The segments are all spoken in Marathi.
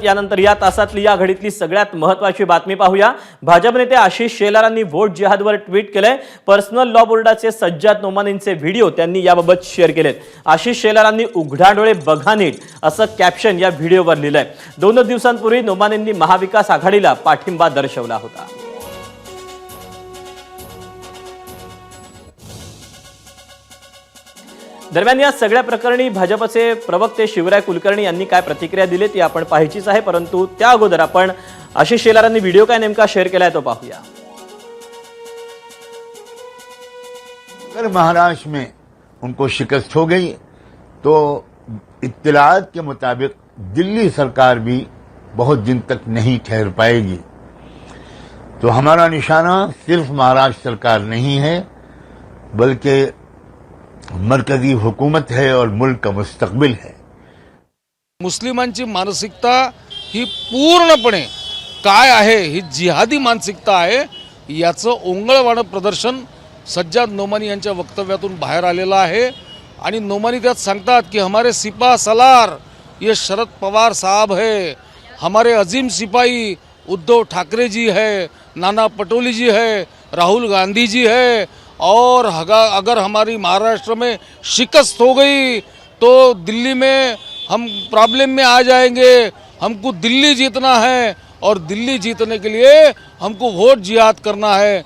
यानंतर या तासातली या घडीतली सगळ्यात महत्त्वाची बातमी पाहूया। भाजप नेते आशिष शेलारांनी व्होट जिहादवर ट्विट केलंय। पर्सनल लॉ बोर्डाचे सज्जाद नोमानींचे व्हिडिओ त्यांनी याबाबत शेअर केलेत। आशिष शेलारांनी उघडा डोळे बघा नीट असं कॅप्शन या व्हिडिओवर लिहिलंय। 2 दिवसांपूर्वी नोमानींनी महाविकास आघाडीला पाठिंबा दर्शवला होता। दरम्यान या सगळ्या प्रकरणी भाजपचे प्रवक्ते शिवराय कुलकर्णी यांनी काय प्रतिक्रिया दिली ती आपण पाहायचीच आहे, परंतु त्या अगोदर आपण आशिष शेलारांनी व्हिडिओ काय नेमका शेअर केलाय तो पाहूया। अगर महाराष्ट्र में उनको शिकस्त हो गई तो इत्तलात के मुताबिक दिल्ली सरकार भी बहुत दिन तक नहीं ठहर पाएगी। तो हमारा निशाना सिर्फ महाराष्ट्र सरकार नहीं है बल्कि मरकजी हुकूमत है और मुल्क का मुस्तकबिल है। मुस्लिमांची मानसिकता ही पूर्णपणे काय आहे, ही जिहादी मानसिकता आहे याचं ओंगळवाणं प्रदर्शन सज्जाद नोमानी यांच्या वक्तव्यातून बाहेर आलेलं आहे। आणि नोमानी त्यात सांगतात की हमारे सिपा सलार ये शरद पवार साहब है, हमारे अजीम सिपाही उद्धव ठाकरे जी है, नाना पटोले जी है, राहुल गांधी जी है, और अगर हमारी महाराष्ट्र में शिकस्त हो गई तो दिल्ली में हम प्रॉब्लम में आ जाएंगे। हमको दिल्ली जीतना है और दिल्ली जीतने के लिए हमको वोट जिहाद करना है।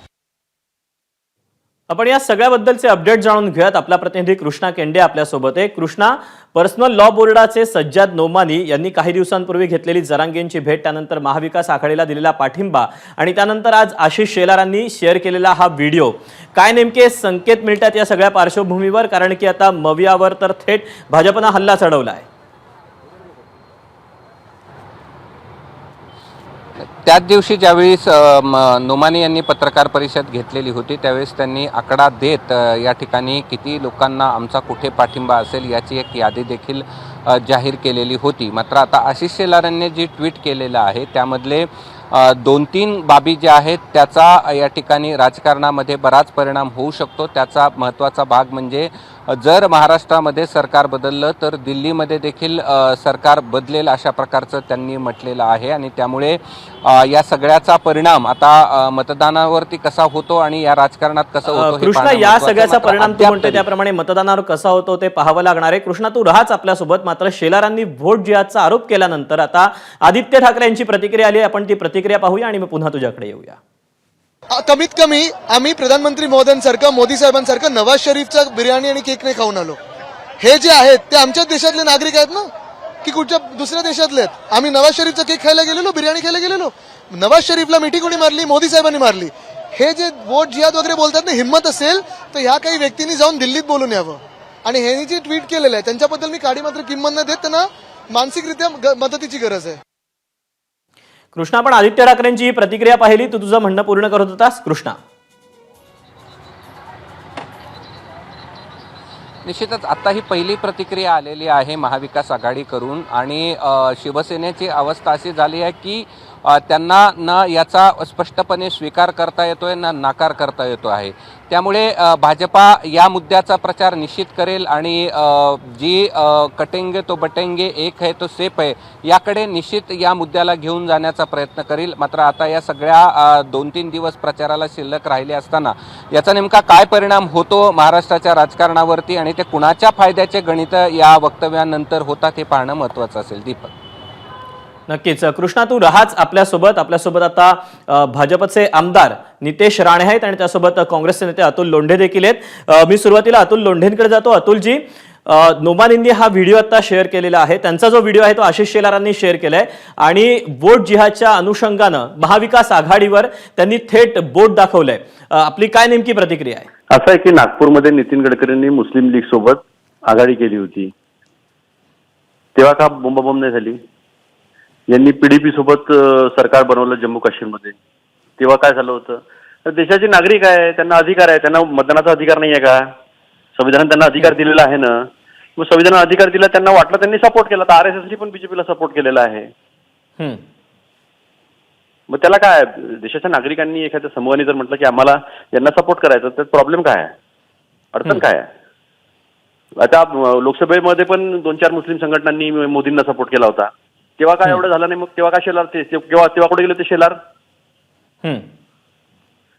आपण या सगळ्याबद्दलचे अपडेट जाणून घेऊयात। आपला प्रतिनिधी कृष्णा केंडे आपल्या सोबत आहे। कृष्णा, पर्सनल लॉ बोर्डाचे सज्जाद नोमानी यांनी काही दिवसांपूर्वी घेतलेली जरांगेंची भेट, त्यानंतर महाविकास आघाडीला दिलेला पाठिंबा आणि त्यानंतर आज आशिष शेलारांनी शेअर केलेला हा व्हिडिओ, काय नेमके संकेत मिळतात या सगळ्या पार्श्वभूमीवर? कारण की आता मवियावर तर थेट भाजपनं हल्ला चढवला आहे। त्याच दिवशी ज्यावेळेस नोमानी यांनी पत्रकार परिषद घेतलेली होती त्यावेळेस त्यांनी आकडा देत या ठिकाणी किती लोकांना आमचा कुठे पाठिंबा असेल याची एक यादी देखील जाहीर केलेली होती। मात्र आता आशिष शेलारांनी जी ट्विट केलेलं आहे त्यामधले 2-3 बाबी ज्या आहेत त्याचा या ठिकाणी राजकारणामध्ये बराच परिणाम होऊ शकतो। त्याचा महत्त्वाचा भाग म्हणजे जर महाराष्ट्रामध्ये सरकार बदललं तर दिल्लीमध्ये देखील सरकार बदलेल अशा प्रकारचं त्यांनी म्हटलेलं आहे। आणि त्यामुळे या सगळ्याचा परिणाम आता मतदानावरती कसा होतो आणि या राजकारणात कसा होतो कृष्णा, या सगळ्याचा परिणाम तू म्हणते त्याप्रमाणे मतदानावर कसा होतो ते पाहावं लागणार आहे। कृष्णा, तू राहाच आपल्यासोबत। मात्र शेलारांनी व्होट जिहादचा आरोप केल्यानंतर आता आदित्य ठाकरे यांची प्रतिक्रिया आली, आपण ती प्रतिक्रिया पाहूया आणि मग पुन्हा तुझ्याकडे येऊया। कमीत कमी आम्ही प्रधानमंत्री महोदयांसारखं, मोदी साहेबांसारखं नवाज शरीफचा बिर्याणी आणि केक नाही खाऊन आलो। हे जे आहेत ते आमच्याच देशातले नागरिक आहेत ना, की कुठच्या दुसऱ्या देशातले आहेत? आम्ही नवाज शरीफचा केक खायला गेलेलो, बिर्याणी खायला गेलेलो? नवाज शरीफला मिठी कोणी मारली? मोदी साहेबांनी मारली। हे जे वोट जिहाद वगैरे बोलतात ना, हिम्मत असेल तर ह्या काही व्यक्तींनी जाऊन दिल्लीत बोलून यावं। आणि हे जे ट्विट केलेलं आहे त्यांच्याबद्दल मी काडी मात्र किंमत न देत त्यांना मानसिकरित्या मदतीची गरज आहे। कृष्णा, आपण आदित्य ठाकरेंची ही प्रतिक्रिया पाहिली, तू तुझं म्हणणं पूर्ण करत होतास कृष्णा? निश्चितच आता ही पहिली प्रतिक्रिया आलेली आहे महाविकास आघाडीकडून आणि शिवसेनेची अवस्था अशी झाली आहे की त्यांना न याचा स्पष्टपणे स्वीकार करता येतोय ना नाकार करता येतो आहे। त्यामुळे भाजपा या मुद्द्याचा प्रचार निश्चित करेल आणि जी कटेंगे तो बटेंगे, एक है तो सेफ है याकडे निश्चित या मुद्द्याला घेऊन जाण्याचा प्रयत्न करेल। मात्र आता या सगळ्या 2-3 दिवस प्रचाराला शिल्लक राहिले असताना याचा नेमका काय परिणाम होतो महाराष्ट्राच्या राजकारणावरती आणि ते कुणाच्या फायद्याचे गणित या वक्तव्यानंतर होतात हे पाहणं महत्त्वाचं असेल। दीपक, नक्कीच कृष्णा, तू राहाच आपल्यासोबत। आता भाजपचे आमदार नितेश राणे आहेत आणि त्यासोबत काँग्रेसचे नेते अतुल लोंढे देखील आहेत। मी सुरुवातीला अतुल लोंढेंकडे जातो। अतुलजी, नोमानींनी हा व्हिडिओ आता शेअर केलेला आहे, त्यांचा जो व्हिडिओ आहे तो आशिष शेलारांनी शेअर केलाय आणि वोट जिहादच्या अनुषंगानं महाविकास आघाडीवर त्यांनी थेट बोट दाखवलंय। आपली काय नेमकी प्रतिक्रिया आहे? असं आहे की नागपूरमध्ये नितीन गडकरींनी मुस्लिम लीग सोबत आघाडी केली होती, तेव्हा का बोंबाबोंब नाही झाली? यांनी पीडीपी सोबत सरकार बनवलं जम्मू काश्मीरमध्ये, तेव्हा काय झालं होतं? तर देशाचे नागरिक आहे, त्यांना अधिकार आहे, त्यांना मतदानाचा अधिकार नाही आहे का? संविधानाने त्यांना अधिकार दिलेला आहे ना, मग संविधानाने अधिकार दिला, त्यांना वाटलं त्यांनी सपोर्ट केला। तर आरएसएसनी पण बीजेपीला सपोर्ट केलेला आहे। मग त्याला काय, देशाच्या नागरिकांनी एखाद्या समूहाने जर म्हटलं की आम्हाला यांना सपोर्ट करायचं तर प्रॉब्लेम काय आहे, अडचण काय आहे? आता लोकसभेमध्ये पण 2-4 मुस्लिम संघटनांनी मोदींना सपोर्ट केला होता, तेव्हा काय एवढं झालं नाही, मग तेव्हा काय शेलार तेव्हा तेव्हा कुठे गेले ते शेलार? हम्म.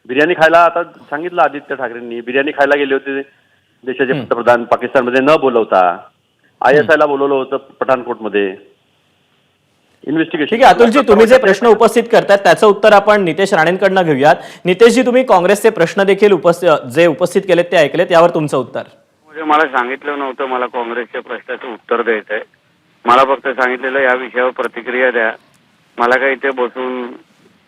बिर्याणी खायला, आता सांगितलं आदित्य ठाकरेंनी, बिर्याणी खायला गेले होते देशाचे पंतप्रधान पाकिस्तानमध्ये न बोलवता. ISI ला बोलवलं होतं पठाणकोटमध्ये. इन्व्हेस्टिगेशन. ठीक आहे अतुलजी, तुम्ही जे प्रश्न उपस्थित करतायत त्याचं उत्तर आपण नितेश राणेंकडनं घेऊयात. नितेशजी, तुम्ही काँग्रेसचे प्रश्न देखील उपस्थित केलेत ते ऐकलेत, यावर तुमचं उत्तर. म्हणजे मला सांगितलं नव्हतं मला काँग्रेसच्या प्रश्नाचं उत्तर द्यायचं आहे. मला फक्त सांगितलेलं या विषयावर प्रतिक्रिया द्या. मला काही इथे बसून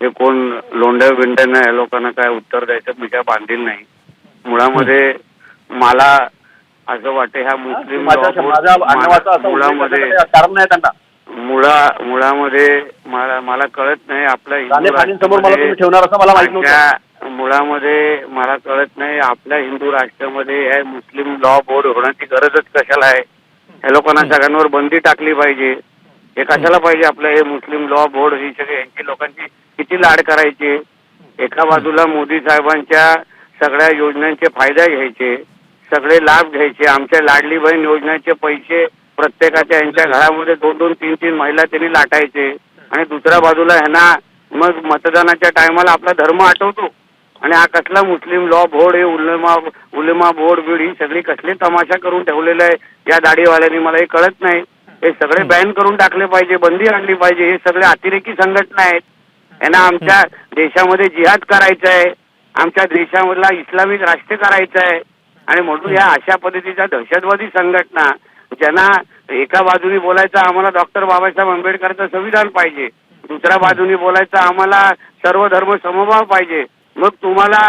हे कोण लोंढ्या बिंड्यांना या लोकांना काय उत्तर द्यायचं मी काय बांधील नाही. मुळामध्ये मला असं वाटतं ह्या मुस्लिम मुळामध्ये कारण नाही त्यांना. मुळामध्ये मला कळत नाही आपल्या ठेवणार असं मला माहिती नव्हतं. मुळामध्ये मला कळत नाही आपल्या हिंदू राष्ट्रामध्ये हे मुस्लिम लॉ बोर्ड होण्याची गरजच कशाला आहे. या लोकांना सगळ्यांवर बंदी टाकली पाहिजे. हे कशाला पाहिजे आपलं हे मुस्लिम लॉ बोर्ड? ही सगळी यांची लोकांची किती लाड करायचे. एका बाजूला मोदी साहेबांच्या सगळ्या योजनांचे फायदे घ्यायचे, सगळे लाभ घ्यायचे. आमच्या लाडली बहीण योजनेचे पैसे प्रत्येकाच्या यांच्या घरामध्ये 2-2, 3-3 महिला त्यांनी लाटायचे. आणि दुसऱ्या बाजूला ह्यांना मग मतदानाच्या टायमाला आपला धर्म आठवतो. आणि हा कसला मुस्लिम लॉ बोर्ड, हे उलेमा बोर्ड बीड ही सगळी कसली तमाशा करून ठेवलेलं आहे या दाढीवाल्यांनी, मला हे कळत नाही. हे सगळे बॅन करून टाकले पाहिजे, बंदी आणली पाहिजे. हे सगळे अतिरेकी संघटना आहेत. यांना आमच्या देशामध्ये जिहाद करायचं आहे, आमच्या देशामधला इस्लामिक राष्ट्र करायचं आहे. आणि म्हणून या अशा पद्धतीच्या दहशतवादी संघटना ज्यांना एका बाजूनी बोलायचं आम्हाला डॉक्टर बाबासाहेब आंबेडकरचं संविधान पाहिजे, दुसऱ्या बाजूनी बोलायचं आम्हाला सर्व धर्म समभाव पाहिजे, मग तुम्हाला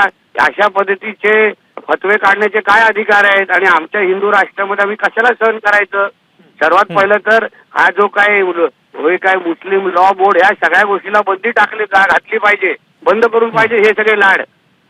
अशा पद्धतीचे फतवे काढण्याचे काय अधिकार आहेत? आणि आमच्या हिंदू राष्ट्रामध्ये आम्ही कशाला सहन करायचं? सर्वात पहिलं तर हा जो काय मुस्लिम लॉ बोर्ड ह्या सगळ्या गोष्टीला बंदी घातली पाहिजे, बंद करून पाहिजे. हे सगळे लाड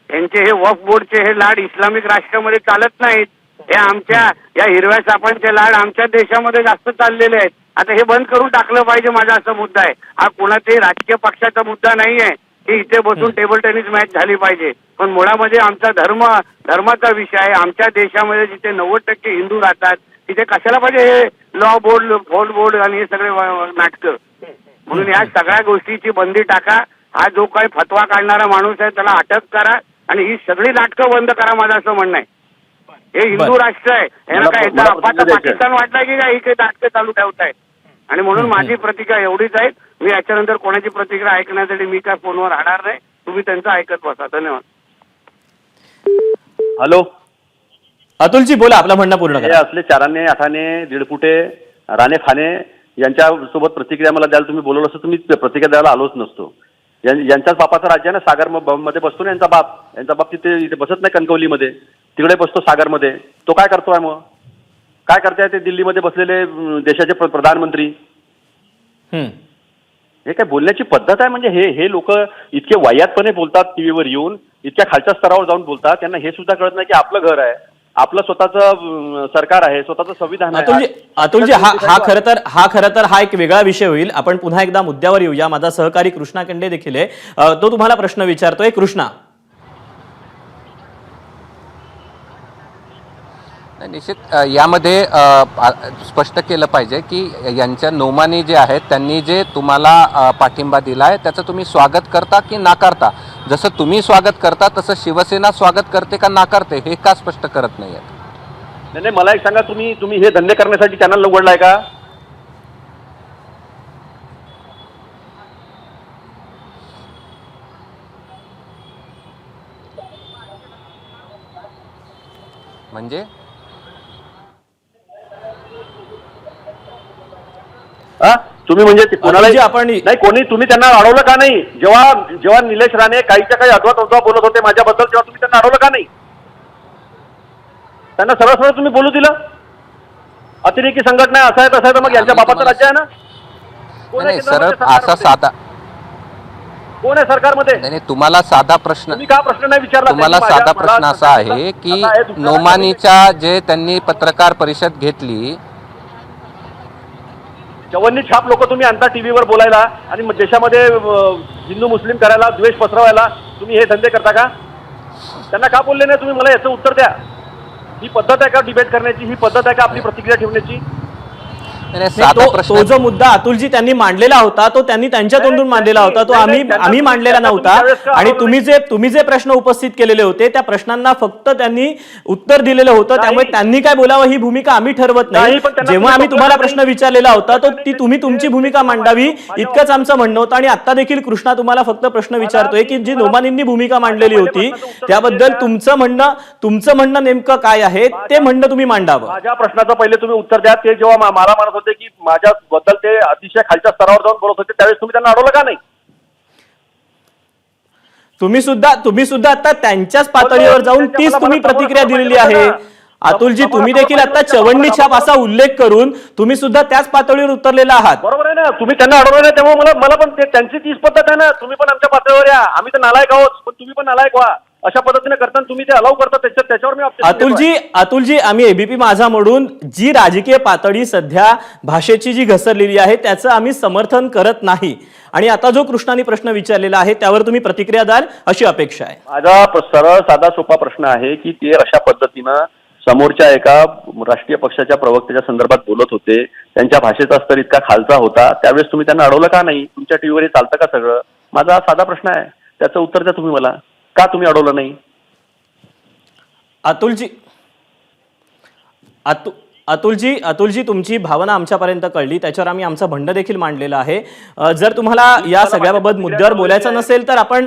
यांचे, हे वक्फ बोर्डचे हे लाड इस्लामिक राष्ट्रामध्ये चालत नाहीत. हे आमच्या या हिरव्या सापांचे लाड आमच्या देशामध्ये जास्त चाललेले आहेत. आता हे बंद करून टाकलं पाहिजे, माझा असा मुद्दा आहे. हा कोणाच्याही राजकीय पक्षाचा मुद्दा नाही आहे की इथे बसून टेबल टेनिस मॅच झाली पाहिजे. पण मुळामध्ये आमचा धर्माचा विषय आहे. आमच्या देशामध्ये जिथे 90% हिंदू राहतात तिथे कशाला पाहिजे हे लॉ बोर्ड आणि हे सगळे नाटकं. म्हणून या सगळ्या गोष्टीची बंदी टाका. हा जो काही फतवा काढणारा माणूस आहे त्याला अटक करा आणि ही सगळी नाटकं बंद करा, माझं असं म्हणणं आहे. हे हिंदू राष्ट्र आहे, ह्याला काय पाकिस्तान वाटलाय की काय? ही काही नाटकं चालू ठेवतायत. आणि म्हणून माझी प्रतिक्रिया एवढीच आहे. मी याच्यानंतर कोणाची प्रतिक्रिया ऐकण्यासाठी मी काय फोनवर राहणार नाही. तुम्ही त्यांचं ऐकत बसा. धन्यवाद. हॅलो अतुलजी बोला, आपलं म्हणणं पूर्ण हे करा. असले 4 8 दीडफुटे राणे खाने यांच्या सोबत प्रतिक्रिया मला द्यायला तुम्ही बोलवलं असतं, तुम्ही प्रतिक्रिया द्यायला आलोच नसतो. यांच्याच बापाचं राज्य आहे ना, सागर मध्ये बसतो ना यांचा बाप तिथे बसत नाही कणकवलीमध्ये, तिकडे बसतो सागरमध्ये. तो काय करतोय मग? काय करताय ते दिल्लीमध्ये बसलेले देशाचे प्रधानमंत्री? हे काय बोलण्याची पद्धत आहे? म्हणजे हे लोक इतके वायातपणे बोलतात टीव्हीवर येऊन, इतक्या खालच्या स्तरावर जाऊन बोलतात. त्यांना हे सुद्धा कळत नाही की आपलं घर आहे, आपलं स्वतःचं सरकार आहे, स्वतःचं संविधान आहे. अतुलजी हा खरं तर हा एक वेगळा विषय होईल. आपण पुन्हा एकदा मुद्द्यावर येऊया. माझा सहकारी कृष्णा केंडे देखील आहे, तो तुम्हाला प्रश्न विचारतोय. कृष्णा. निश्चित यामध्ये स्पष्ट केलं पाहिजे की यांच्या नोमानी जे आहेत त्यांनी जे तुम्हाला पाठिंबा दिला आहे त्याचं तुम्ही स्वागत करता की नाकारता? जसं तुम्ही स्वागत करता तसं शिवसेना स्वागत करते का नाकारते हे का स्पष्ट करत नाही? नाही, मला एक सांगा, तुम्ही हे धंदे करण्यासाठी चॅनल उघडलाय का? म्हणजे तुम्ही म्हणजे कोणाला आपण नाही, कोणी तुम्ही त्यांना अडवलं का नाही? जेव्हा निलेश राणे काहीच्या काही अथवा बोलत होते माझ्याबद्दल, तेव्हा तुम्ही त्यांना अडवलं का नाही? त्यांना सरळ तुम्ही बोलू दिलं? अतिरेकी संघटना असं आहे तसं आहे, तर मग यांच्या बापाचं राज्य आहे ना? सरळ असा साधा कोण आहे सरकारमध्ये? नाही, तुम्हाला साधा प्रश्न, तुम्ही का प्रश्न नाही विचारला? तुम्हाला साधा प्रश्न असा आहे की नोमानीच्या जे त्यांनी पत्रकार परिषद घेतली, चवन्नी छाप लोक तुम्ही आणता टीव्हीवर बोलायला आणि देशामध्ये हिंदू मुस्लिम करायला, द्वेष पसरवायला तुम्ही हे धंदे करता का? त्यांना का बोलले नाही तुम्ही? मला याचं उत्तर द्या. ही पद्धत आहे का डिबेट करण्याची? ही पद्धत आहे का आपली प्रतिक्रिया ठेवण्याची? नाही, साधा प्रश्न तो जो मुद्दा अतुलजी त्यांनी मांडलेला होता तो त्यांनी त्यांच्या तोंडून मांडलेला होता, तो आम्ही मांडलेला नव्हता. आणि तुम्ही जे प्रश्न उपस्थित केलेले होते त्या प्रश्नांना फक्त त्यांनी उत्तर दिलेलं होतं, त्यामुळे त्यांनी काय बोलावं ही भूमिका आम्ही ठरवत नाही. जेव्हा आम्ही तुम्हाला प्रश्न विचारलेला होता तो तुम्ही तुमची भूमिका मांडावी इतकंच आमचं म्हणणं होतं. आणि आता देखील कृष्णा तुम्हाला फक्त प्रश्न विचारतोय की जी नोमानींनी भूमिका मांडलेली होती त्याबद्दल तुमचं म्हणणं नेमकं काय आहे ते म्हणणं तुम्ही मांडावं. माझ्या प्रश्नाचं पहिले तुम्ही उत्तर द्या. ते जेव्हा मला म्हणत होते की माझ्याबद्दल ते अतिशय खालच्या स्तरावर जाऊन बोलत होते त्यावेळेस तुम्ही त्यांना अडवलं का नाही? तुम्ही सुद्धा आता त्यांच्याच पातळीवर जाऊन तीच तुम्ही प्रतिक्रिया दिलेली आहे. अतुलजी तुम्ही देखील आता चवंडी छाप असा उल्लेख करून तुम्ही सुद्धा त्याच पातळीवर उतरलेला आहात. बरोबर आहे ना, तुम्ही त्यांना अडवलं नाही त्यामुळे मला पण त्यांची तीच पद्धत आहे ना. तुम्ही पण आमच्या पातळीवर या, आम्ही तर नालायक आहोत पण तुम्ही पण नालायक व्हा अशा पद्धतीने करताना तुम्ही ते अलाव करता त्याच्यावर मी अतुलजी आम्ही एबीपी माझा म्हणून जी राजकीय पातळी सध्या भाषेची जी घसरलेली आहे त्याचं आम्ही समर्थन करत नाही. आणि आता जो कृष्णाने प्रश्न विचारलेला आहे त्यावर तुम्ही प्रतिक्रिया द्याल अशी अपेक्षा आहे. माझा सरळ साधा सोपा प्रश्न आहे की ते अशा पद्धतीनं समोरच्या एका राष्ट्रीय पक्षाच्या प्रवक्त्याच्या संदर्भात बोलत होते, त्यांच्या भाषेचा स्तर इतका खालचा होता, त्यावेळेस तुम्ही त्यांना अडवलं का नाही? तुमच्या टीव्हीवर चालतं का सगळं? माझा साधा प्रश्न आहे, त्याचं उत्तर द्या तुम्ही मला. का तुम्ही अडवलं नाही? अतुलजी तुमची भावना आमच्यापर्यंत कळली, त्याच्यावर आम्ही आमचं म्हणणं देखील मांडलेलं आहे. जर तुम्हाला या सगळ्याबाबत मुद्द्यावर बोलायचं नसेल तर आपण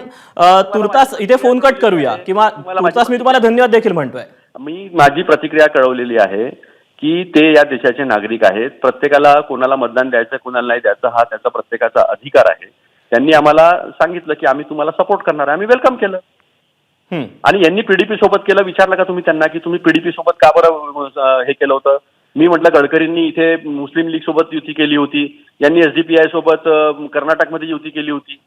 तुर्तास इथे फोन कट करूया किंवा तुर्तास मी तुम्हाला धन्यवाद देखील म्हणतोय. मी माझी प्रतिक्रिया कळवलेली आहे की ते या देशाचे नागरिक आहेत. प्रत्येकाला कोणाला मतदान द्यायचं कोणाला नाही द्यायचं हा त्याचा प्रत्येकाचा अधिकार आहे. त्यांनी आम्हाला सांगितलं की आम्ही तुम्हाला सपोर्ट करणार आहे, आम्ही वेलकम केलं. आणि यांनी पीडीपी सोबत केलं, विचारलं का तुम्ही त्यांना की तुम्ही पीडीपी सोबत का बरं हे केलं होतं? मी म्हटलं गडकरींनी इथे मुस्लिम लीग सोबत युती केली होती, यांनी एसडीपीआय सोबत कर्नाटकमध्ये युती केली होती.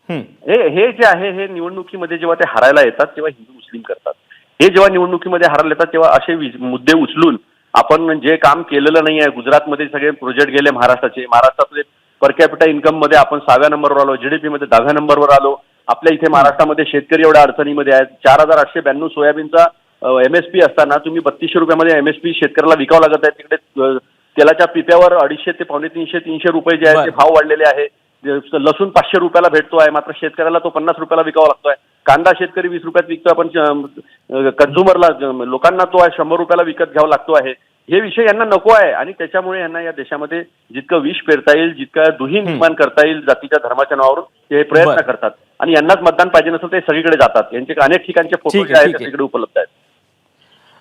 हे जे आहे हे निवडणुकीमध्ये जेव्हा ते हारायला येतात तेव्हा हिंदू मुस्लिम करतात. हे जेव्हा निवडणुकीमध्ये हारायला येतात तेव्हा असे मुद्दे उचलून आपण जे काम केलेलं नाही आहे, गुजरातमध्ये सगळे प्रोजेक्ट गेले महाराष्ट्राचे, महाराष्ट्रातले पर कॅपिटा इन्कम मध्ये आपण 6व्या नंबरवर आलो, जीडीपी मध्ये 10व्या नंबरवर आलो. आपल्या इथे महाराष्ट्रामध्ये शेतकरी एवढ्या अडचणीमध्ये आहेत. 4892 सोयाबीनचा एमएसपी असताना तुम्ही 3200 रुपयामध्ये एमएसपी शेतकऱ्याला विकावं लागत आहे. तिकडे तेलाच्या पिप्यावर 250 ते ₹350 रुपये जे आहेत ते भाव वाढलेले आहे. लसूण 500 रुपयाला भेटतो आहे, मात्र शेतकऱ्याला तो 50 रुपयाला विकावा लागतोय. कांदा शेतकरी 20 रुपयात विकतो, आपण कंझ्युमरला लोकांना तो 100 रुपयाला विकत घ्यावा लागतो आहे. हे विषय यांना नको आहे आणि त्याच्यामुळे यांना या देशामध्ये जितकं विष पेरता येईल, जितकं दुही निर्माण करता येईल जातीच्या धर्माच्या नावावरून ते प्रयत्न करतात. आणि यांनाच मतदान पाहिजे नसेल ते सगळीकडे जातात. यांचे अनेक ठिकाणचे फोटो जे आहेत सगळीकडे उपलब्ध आहेत.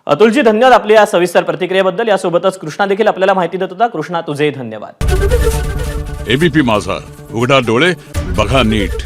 अतुलजी धन्यवाद आपल्या या सविस्तर प्रतिक्रियेबद्दल. यासोबतच कृष्णा देखील आपल्याला माहिती देत होता. कृष्णा तुझेही धन्यवाद. एबीपी माझा, उघडा डोळे बघा नीट.